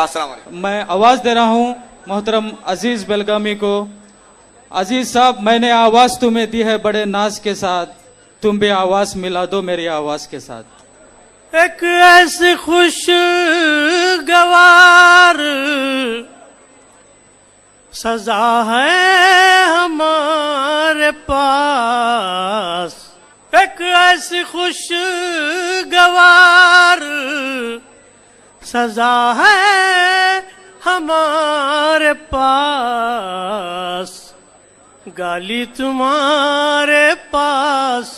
السلام علیکم. میں آواز دے رہا ہوں محترم عزیز بیلگامی کو. عزیز صاحب، میں نے آواز تمہیں دی ہے بڑے ناز کے ساتھ، تم بھی آواز ملا دو میری آواز کے ساتھ. ایک ایسی خوشگوار سزا ہے ہمارے پاس، ایک ایسی خوشگوار سزا ہے ہمارے پاس، گالی تمہارے پاس،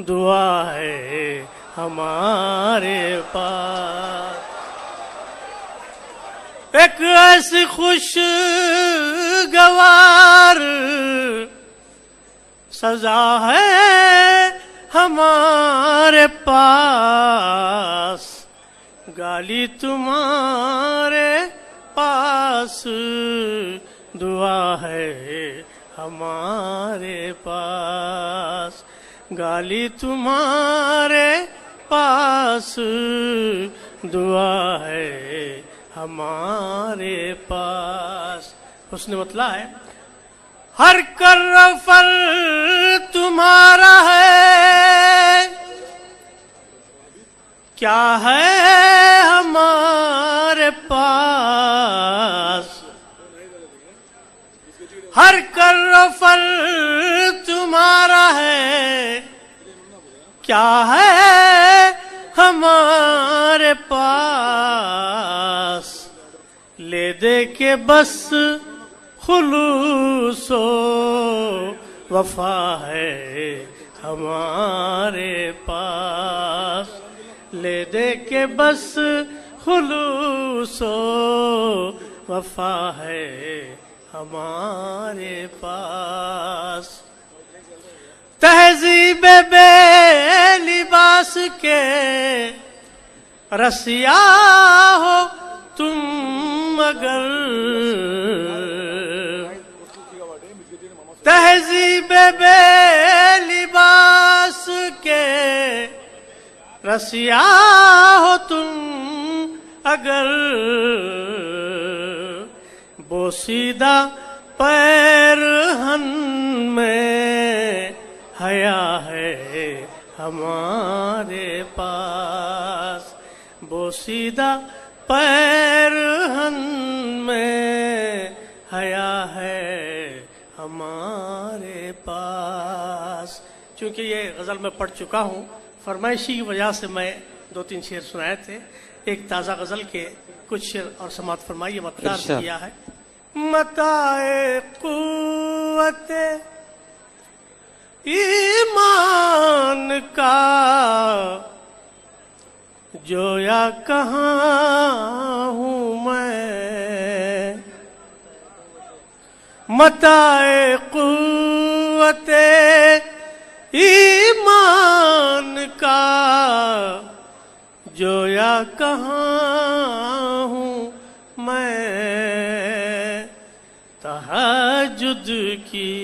دعا ہے ہمارے پاس. ایک ایسی خوشگوار سزا ہے ہمارے پاس، گالی تمہارے پاس، دعا ہے ہمارے پاس، گالی تمہارے پاس، دعا ہے ہمارے پاس. حسن مطلع ہے. ہر کرفل تمہارا ہے، کیا ہے ہمارے پاس، ہر کرفل تمہارا ہے، کیا ہے ہمارے پاس، لے دے کے بس خلوص و وفا ہے ہمارے پاس، لے دے کے بس خلوص و وفا ہے ہمارے پاس. تہذیب بے لباس کے رسیا ہو تم مگر، تہذیب بے لباس کے رسیا ہو تم اگر، بوسیدہ پیرہن میں حیا ہے ہمارے پاس، بوسیدہ پیرہن میں حیا ہے ہمارے پاس. چونکہ یہ غزل میں پڑھ چکا ہوں، فرمائشی کی وجہ سے میں 2-3 شعر سنائے تھے. ایک تازہ غزل کے کچھ شعر اور سماعت فرمائیے. مقدار سے کیا ہے. متاع قوت ایمان کا جویا کہاں ہوں میں، متاع قوت ایمان کا جویا کہاں ہوں میں، تہجد کی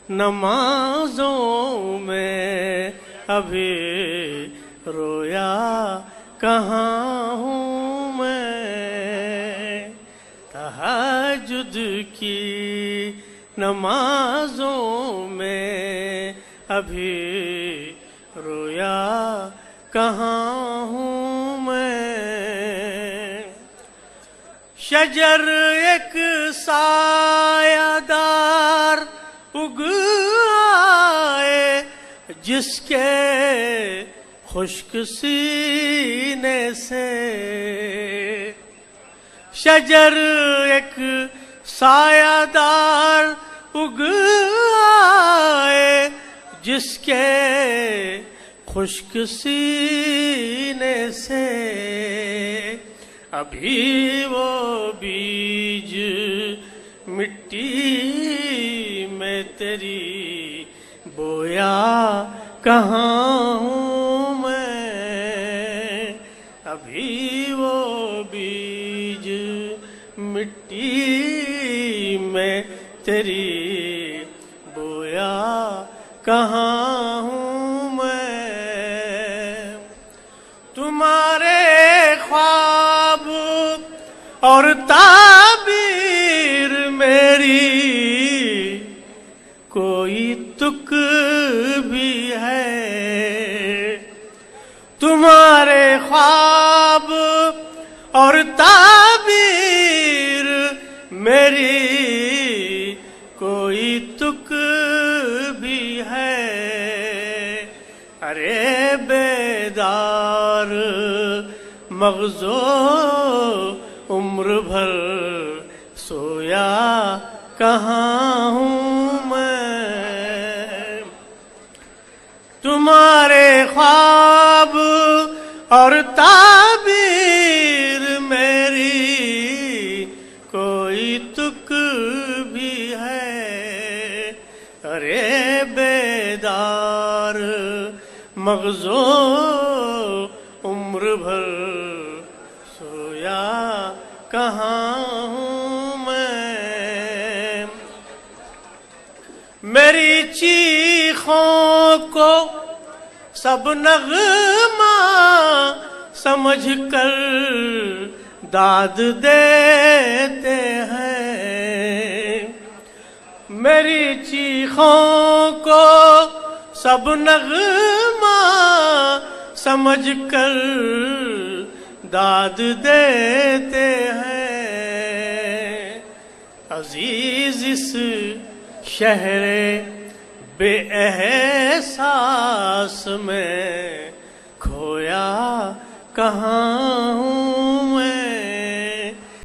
نمازوں میں ابھی رویا کہاں ہوں میں، تہجد کی نمازوں میں ابھی رویا کہاں ہوں میں. شجر ایک سایہ دار اگ آئے جس کے خشک سینے سے، شجر ایک سایہ دار اگ آئے جس کے خشک سینے سے، ابھی وہ بیج مٹی میں تیری بویا کہاں ہوں میں، ابھی وہ بیج مٹی میں تیری بویا کہاں ہوں میں. تمہارے خواب اور تعبیر میری کوئی تک بھی ہے، تمہارے خواب اور تعبیر میری کوئی تک بھی ہے۔ ارے بیدار مغزو عمر بھر سویا کہاں ہوں میں، تمہارے خواب اور تعبیر میری کوئی تک بھی ہے۔ ارے بیدار مغزو عمر بھر سویا کہاں ہوں میں، میری چیخوں کو سب نغمہ سمجھ کر داد دیتے ہیں، میری چیخوں کو سب نغمہ سمجھ کر داد دیتے ہیں۔ عزیز اس شہر بے احساس میں کھویا کہاں ہوں